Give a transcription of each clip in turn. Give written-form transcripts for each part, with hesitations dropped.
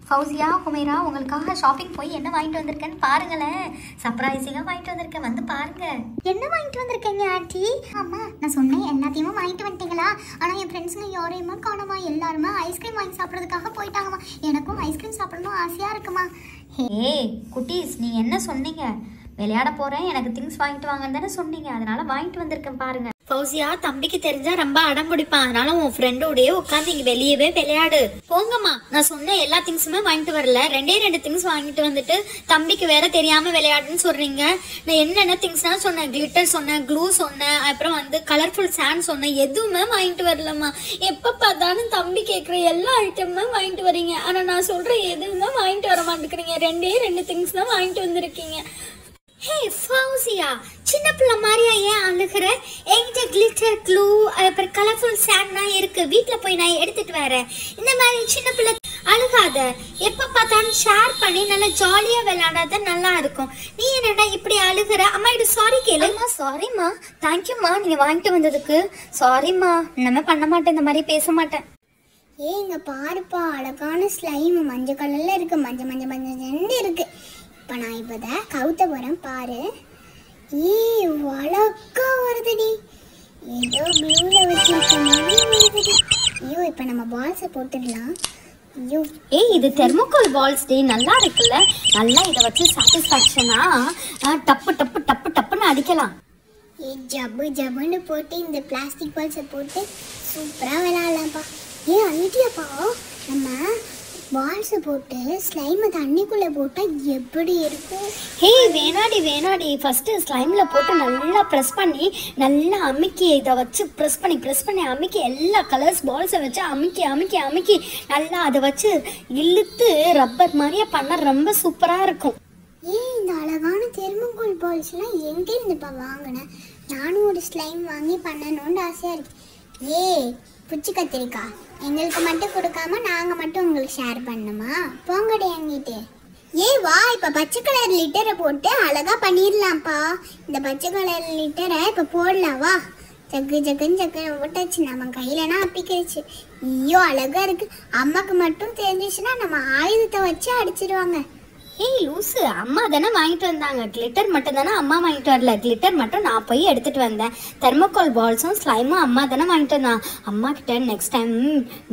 ஃபௌசியா, ஹுமைரா, உங்களுக்காக ஷாப்பிங் போய் என்ன வாங்கிட்டு வந்திருக்கேன்னு பாருங்களேன். சர்ப்ரைஸிங்காக வாங்கிட்டு வந்திருக்கேன், வந்து பாருங்க. என்ன வாங்கிட்டு வந்திருக்கீங்க ஆண்டி? ஆமா, நான் சொன்னேன் எல்லாத்தையுமே வாங்கிட்டு வந்துட்டீங்களா? ஆனால் என் ஃப்ரெண்ட்ஸுங்க யாரையுமா காணுமா, எல்லாருமே ஐஸ்கிரீம் வாங்கி சாப்பிட்றதுக்காக போயிட்டாங்கம்மா. எனக்கும் ஐஸ்கிரீம் சாப்பிடணும் ஆசையாக இருக்குமா. ஹே குட்டீஸ், நீங்கள் என்ன சொன்னீங்க? விளையாட போகிறேன், எனக்கு திங்ஸ் வாங்கிட்டு வாங்கன்னு தானே சொன்னீங்க. அதனால வாங்கிட்டு வந்திருக்கேன் பாருங்க. ஃபௌசியா, தம்பிக்கு தெரிஞ்சா ரொம்ப அடம் பிடிப்பான். அதனால உன் ஃப்ரெண்டோடய உட்காந்து இங்கே வெளியவே விளையாடு. போங்கம்மா, நான் சொன்ன எல்லா திங்ஸுமே வாங்கிட்டு வரல. ரெண்டு திங்ஸ் வாங்கிட்டு வந்துட்டு தம்பிக்கு வேற தெரியாம விளையாடுன்னு சொல்றீங்க. நான் என்னென்ன திங்ஸ்னா சொன்னேன், கிளிட்டர் சொன்னேன், க்ளூ சொன்னேன், அப்புறம் வந்து கலர்ஃபுல் சாண்ட் சொன்னேன். எதுவுமே வாங்கிட்டு வரலம்மா. எப்போ பார்த்தாலும் தம்பி கேட்குற எல்லா ஐட்டமுமே வாங்கிட்டு வரீங்க. ஆனால் நான் சொல்ற எதுவுமே வாங்கிட்டு வர மாட்டேங்கிறீங்க. ரெண்டு திங்ஸ் தான் வாங்கிட்டு வந்திருக்கீங்க. ஹே ஃபௌசியா, சின்ன பிள்ளை மாதிரியா ஏன் அழுகிற? என்கிட்ட கிளிட்டர், க்ளூ, அப்புறம் கலர்ஃபுல் சாண்ட்லாம் இருக்கு. வீட்டில் போய் நான் எடுத்துட்டு வரேன். இந்த மாதிரி சின்ன பிள்ளை அழுகாத. எப்போ பார்த்தாலும் ஷேர் பண்ணி நல்லா ஜாலியாக விளையாடாத நல்லா இருக்கும். நீ என்னடா இப்படி அழுகிற? அம்மா இது சாரி கேளுமா. சாரிம்மா, தேங்க்யூம்மா நீங்கள் வாங்கிட்டு வந்ததுக்கு. சாரிம்மா, இனிமே பண்ண மாட்டேன், இந்த மாதிரி பேச மாட்டேன். இங்க பாருப்பா, அழகான ஸ்லைம் மஞ்சள் கலர்ல இருக்கு. மஞ்சள் மஞ்சள் மஞ்சள் ரெண்டு இருக்கு. இப்போ நான் இப்போதான் கவுத்த போகிறேன் பாரு. அழகா வருதுடி. ஏதோ ப்ளூவில் வச்சிருக்க மாதிரி வருதுடி. ஐயோ, இப்போ நம்ம பால்ஸை போட்டுடலாம். ஐயோ, இது தெர்மோகோல் பால்ஸ் டே, நல்லா இருக்குல்ல? நல்லா இதை வச்சு சாட்டிஸ்ஃபேக்ஷனா டப்பு டப்பு டப்பு டப்புன்னு அடிக்கலாம். ஜப்பு ஜப்புன்னு போட்டு இந்த பிளாஸ்டிக் பால்ஸை போட்டு சூப்பராக விளையாடலாம்ப்பா. ஐடியாப்பா, நம்ம பால்ஸை போட்டு ஸ்லைமை தண்ணிக்குள்ளே போட்டால் எப்படி இருக்கும்? வேணாடி ஃபஸ்ட்டு ஸ்லைமில் போட்டு நல்லா ப்ரெஸ் பண்ணி நல்லா அமுக்கி, இதை வச்சு ப்ரெஸ் பண்ணி அமுக்கி எல்லா கலர்ஸ் பால்ஸை வச்சு அமுக்கி நல்லா அதை வச்சு இழுத்து ரப்பர் மாதிரியே பண்ண ரொம்ப சூப்பராக இருக்கும். இந்த அழகான தெர்மோகோல் பால்ஸ்லாம் எங்கே இருந்துப்பா வாங்கினேன்? நானும் ஒரு ஸ்லைம் வாங்கி பண்ணணும்னு ஆசையாக இருக்கு. புச்சி கத்திரிக்கா, எங்களுக்கு மட்டும் கொடுக்காம நாங்கள் மட்டும் உங்களுக்கு ஷேர் பண்ணணுமா? போங்கடி எங்கிட்டு. வா, இப்போ பச்சை கலர் லிட்டரை போட்டு அழகாக பண்ணிடலாம்ப்பா. இந்த பச்சை கலர் லிட்டரை இப்போ போடலாம். வா, ஜக்குன்னு போட்டாச்சு. நம்ம கையிலனா அப்பிக்கிடுச்சு. அழகாக இருக்குது. அம்மாவுக்கு மட்டும் தெரிஞ்சிச்சுன்னா நம்ம ஆயுதத்தை வச்சு அடிச்சிடுவாங்க. லூசு, அம்மா தானே வாங்கிட்டு வந்தாங்க. கிளிட்டர் மட்டும் தானே அம்மா வாங்கிட்டு வரல. கிளிட்டர் மட்டும் நான் போய் எடுத்துகிட்டு வந்தேன். தெர்மோகோல் பால்ஸும் ஸ்லைமும் அம்மா தானே வாங்கிட்டு வந்தான். அம்மா கிட்ட நெக்ஸ்ட் டைம்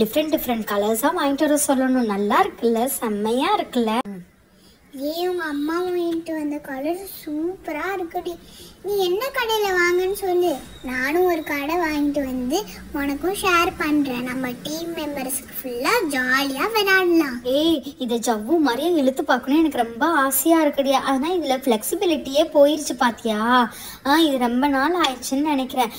டிஃப்ரெண்ட் கலர்ஸாக வாங்கிட்டு வர சொல்லணும். நல்லா இருக்குல்ல, செம்மையாக இருக்குல்ல? உங்கள் அம்மா வாங்கிட்டு வந்த கலர் சூப்பராக இருக்குடி. நீ என்ன கடையில் வாங்கன்னு சொல்லு, நானும் ஒரு கடை வாங்கிட்டு வந்து உனக்கும் ஷேர் பண்ணுறேன். நம்ம டீம் மெம்பர்ஸுக்கு ஃபுல்லாக ஜாலியாக விளையாடலாம். இதை ஜவ்வு மாதிரியே இழுத்து பார்க்கணும் எனக்கு ரொம்ப ஆசையாக இருக்குடி. ஆனால் இதில் ஃப்ளெக்சிபிலிட்டியே போயிடுச்சு பார்த்தியா? இது ரொம்ப நாள் ஆயிடுச்சுன்னு நினைக்கிறேன்.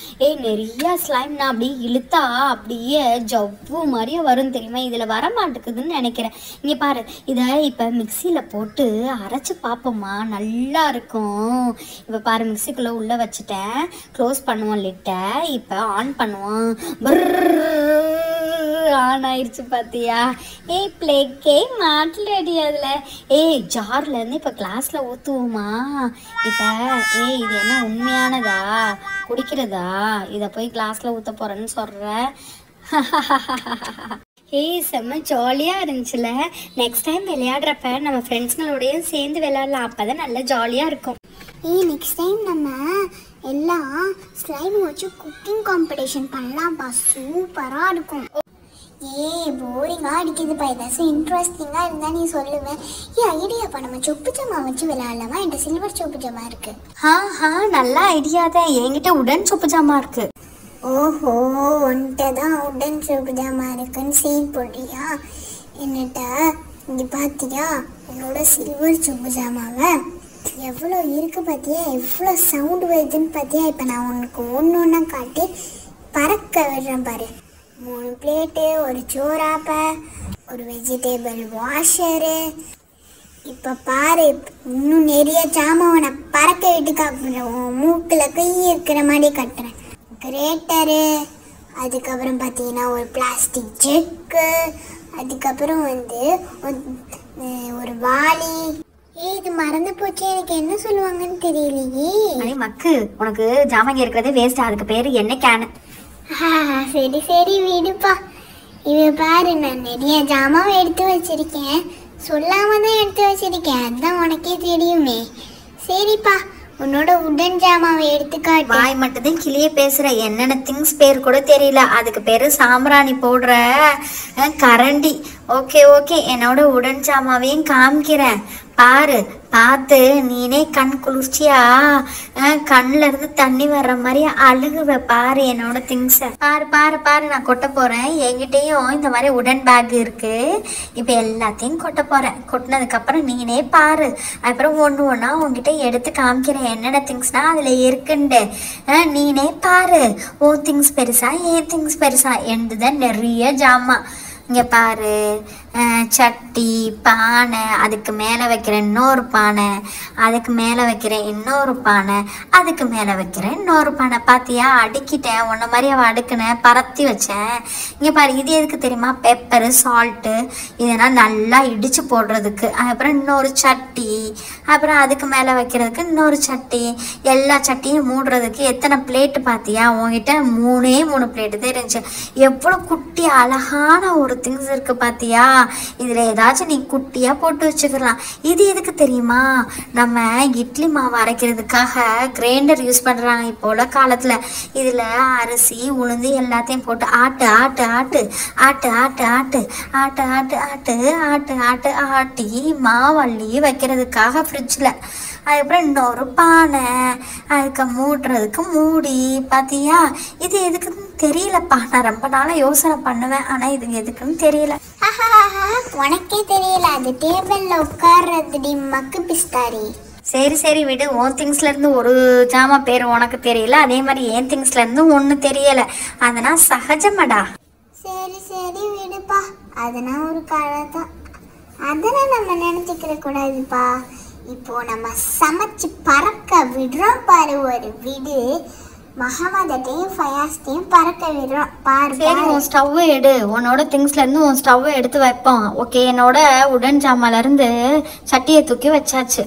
நிறைய ஸ்லைம் நான் அப்படியே இழுத்தா அப்படியே ஜவ்வு மாதிரியே வரும் தெரியுமா? இதில் வர மாட்டேங்குதுன்னு நினைக்கிறேன். இங்கே பாரு, இதை இப்போ மிக்சியில் போட்டு அரைச்சு பார்ப்போமா, நல்லா இருக்கும். இப்போ பாரு, மிக்சிக்குள்ளே உள்ளே வச்சுட்டேன். க்ளோஸ் பண்ணுவோம் லிட்டை. இப்போ ஆன் பண்ணுவோம். ஆன் ஆயிடுச்சு பார்த்தியா? பிளேக்கே மாட்டலடி அதில். ஜார்லேருந்து இப்போ கிளாஸில் ஊற்றுவோமா? இப்போ இது என்ன உண்மையானதா குடிக்கிறதா? இதை போய் கிளாஸில் ஊற்ற போகிறேன்னு சொல்கிறேன். செம்ம ஜாலியாக இருந்துச்சுல. நெக்ஸ்ட் டைம் விளையாடுறப்ப நம்ம ஃப்ரெண்ட்ஸுங்களோடையும் சேர்ந்து விளையாடலாம். அப்போ தான் நல்லா ஜாலியாக இருக்கும். நெக்ஸ்ட் டைம் நம்ம எல்லாம் ஸ்லைம் வச்சு குக்கிங் காம்படிஷன் பண்ணலாம்ப்பா. சூப்பராக இருக்கும். போரிங்காக அடிக்குதுப்பா. ஏதாச்சும் இன்ட்ரெஸ்டிங்காக இருந்தால் நீ சொல்லுவேன். ஐடியாப்பா, நம்ம சொப்பு ஜாமா வச்சு விளையாடலாமா? என்கிட்ட சில்வர் சொப்பு ஜாமா இருக்குது. நல்ல ஐடியா தான். என்கிட்ட உடன் சொப்பு ஜாமா இருக்குது. ஓஹோ, உன்கிட்ட தான் உடன் சொப்பு ஜாமா இருக்குன்னு சீன் போடுறியா? என்னட்ட இங்கே பார்த்தியா என்னோட சில்வர் சொப்பு ஜாமாவை எவ்வளோ இருக்குது பார்த்தியா? எவ்வளோ சவுண்டு வருதுன்னு பார்த்தியா? இப்போ நான் உனக்கு ஒன்று காட்டி பறக்க விடுறேன் பாரு. 3 பிளேட்டு, ஒரு சோறாப்பை, ஒரு வெஜிடேபிள் வாஷரு. இப்போ பாரு, இன்னும் நிறைய ஜாமாவை நான் பறக்க விட்டுக்கு அப்புறம் மூக்கில் கை இருக்கிற மாதிரி கட்டுறேன். கிரேட்டரு, அதுக்கப்புறம் பார்த்தீங்கன்னா ஒரு பிளாஸ்டிக் ஜெக்கு, அதுக்கப்புறம் வந்து ஒரு வாளி. இது மறந்து போச்சு. எனக்கு என்ன சொல்லுவாங்கன்னு தெரியலையே. மக்கு, உனக்கு ஜாமாங்க இருக்கிறதே வேஸ்ட். அதுக்கு பேர் என்ன கேனு? சரி விடுப்பா. இவ பாரு, நான் நிறைய ஜாமாவை எடுத்து வச்சிருக்கேன். சொல்லாம தான் எடுத்து வச்சிருக்கேன், அதுதான் உனக்கே தெரியுமே. சரிப்பா, உன்னோட உடன் ஜாமாவை எடுத்துக்காட்டு. வாய் மட்டும்தான் கிளியே பேசுற, என்னென்ன திங்ஸ் பேர் கூட தெரியல. அதுக்கு பேரு சாம்பிராணி போடுற கரண்டி. ஓகே ஓகே, என்னோட உடன் ஜாமாவையும் காமிக்கிறேன் பாரு. பார்த்து நீனே கண் குளிர்ச்சியா கண்ணுல இருந்து தண்ணி வர்ற மாதிரி அழுகுவ பாரு. என்னோட திங்ஸை பாரு பாரு பாரு. நான் கொட்ட போறேன். என்கிட்டயும் இந்த மாதிரி உடன் பேக் இருக்கு. இப்போ எல்லாத்தையும் கொட்ட போறேன். கொட்டினதுக்கு அப்புறம் நீனே பாரு. அப்புறம் ஒன்று ஒன்றா உங்ககிட்ட எடுத்து காமிக்கிறேன் என்னென்ன திங்ஸ்னா அதுல இருக்குண்டு. நீனே பாரு. உன் திங்ஸ் பெருசா என் திங்ஸ் பெருசா என்னதுதான் நிறைய ஜாமான். இங்கே பாரு, சட்டி, பானை, அதுக்கு மேலே வைக்கிறேன் இன்னொரு பானை, அதுக்கு மேலே வைக்கிறேன் இன்னொரு பானை, அதுக்கு மேலே வைக்கிறேன் இன்னொரு பானை. பார்த்தியா, அடுக்கிட்டேன். உன்ன மாதிரி அவள் அடுக்கினேன், பரத்தி வச்சேன். இங்கே பாரு, இது எதுக்கு தெரியுமா? பெப்பரு, சால்ட்டு, இதெல்லாம் நல்லா இடித்து போடுறதுக்கு. அப்புறம் இன்னொரு சட்டி, அப்புறம் அதுக்கு மேலே வைக்கிறதுக்கு இன்னொரு சட்டி, எல்லா சட்டியும் மூடுறதுக்கு. எத்தனை பிளேட்டு பார்த்தியா? உங்ககிட்ட 3 பிளேட்டு தான் இருந்துச்சு. எவ்வளோ குட்டி அழகான ஒரு திங்ஸ் இருக்கு பார்த்தியா? இதில் ஏதாச்சும் நீ குட்டியாக போட்டு வச்சுக்கலாம். இது எதுக்கு தெரியுமா? நம்ம இட்லி மாவு அரைக்கிறதுக்காக கிரைண்டர் யூஸ் பண்ணுறாங்க இப்போ உள்ள காலத்தில். இதில் அரிசி, உளுந்து எல்லாத்தையும் போட்டு ஆட்டு ஆட்டு ஆட்டு ஆட்டு ஆட்டு ஆட்டு ஆட்டு ஆட்டு ஆட்டு ஆட்டு ஆட்டு ஆட்டி மாவள்ளி வைக்கிறதுக்காக ஃப்ரிட்ஜில். அதுக்கப்புறம் இன்னொரு பானை, அதுக்கு மூடுறதுக்கு மூடி. பார்த்தியா, இது எதுக்குன்னு தெரியலப்பா. நான் ரொம்ப நாளாக யோசனை பண்ணுவேன், ஆனால் இது எதுக்குன்னு தெரியல. உனக்கே தெரியல, அது டேபிளில் உட்கார்றதுடி மக்கு பிஸ்தாரி. சரி சரி விடு. உன் திங்ஸ்லேருந்து ஒரு ஜாமா பேர் உனக்கு தெரியல, அதே மாதிரி என் திங்ஸ்லேருந்து ஒன்று தெரியலை. அதனால் சகஜமாடா. சரி சரி விடுப்பா, அதெல்லாம் ஒரு கதை தான். அதெல்லாம் நம்ம நினச்சிக்கிற கூடாதுப்பா. இப்போ நம்ம சமைச்சு பறக்க விடுறோம் பாரு. ஒரு வீடு மகமதத்தையும் ஃபயாஸ்டையும் பறக்க விடுறோம் பாரு. சரி, உன் ஸ்டவ்வை எடு. உன்னோட திங்ஸ்லேருந்து உன் ஸ்டவ்வை எடுத்து வைப்போம். ஓகே, என்னோட உடன் ஜாமாலேருந்து சட்டியை தூக்கி வச்சாச்சு.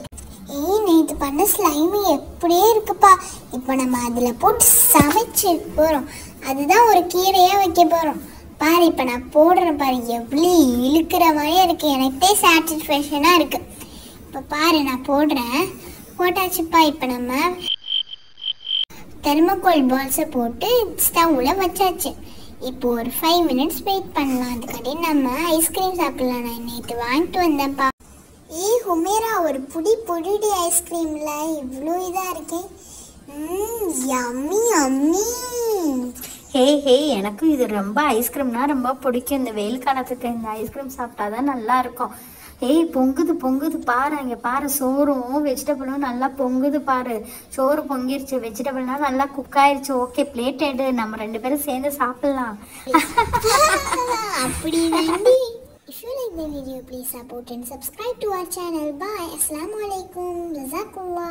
நேற்று பண்ண ஸ்லைமு எப்படியே இருக்குப்பா. இப்போ நம்ம அதில் போட்டு சமைச்சு போகிறோம். அதுதான் ஒரு கீரையாக வைக்க போகிறோம் பாரு. இப்போ நான் போடுறேன் பாரு, எவ்வளோ இழுக்கிற மாதிரியே இருக்குது. எனக்கே சாட்டிஸ்ஃபேக்ஷனாக இருக்குது. இப்போ பாரு, நான் போடுறேன். போட்டாச்சுப்பா. இப்போ நம்ம தெர்மோகோல் பால்ஸை போட்டு ஸ்டவ்வில் வச்சாச்சு. இப்போ ஒரு 5 மினிட்ஸ் வெயிட் பண்ணலாம். அதுக்காட்டி நம்ம ஐஸ்கிரீம் சாப்பிடலாம். நான் நேற்று வாங்கிட்டு வந்தேன்ப்பா. ஹுமேரா, ஒரு புடிடி ஐஸ்கிரீமில் இவ்வளோ இதாக இருக்கேன். Yummy yummy. ஹே, எனக்கும் இது ரொம்ப ஐஸ்கிரீம்னா ரொம்ப பிடிக்கும். இந்த வெயில் காலத்துக்கு இந்த ஐஸ்கிரீம் சாப்பிட்டா தான் நல்லா இருக்கும். பொங்குது பாரு. அங்கே பாரு, சோறும் வெஜிடபிளும் நல்லா பொங்குது பாரு. சோறு பொங்கிருச்சு, வெஜிடபிள்லாம் நல்லா குக் ஆயிடுச்சு. ஓகே, பிளேட் எடு, நம்ம 2 பேரும் சேர்ந்து சாப்பிடலாம். அப்படி வேண்டி. If you like the video, please support and subscribe to our channel. Bye. Assalamu alaikum. Jazakallah.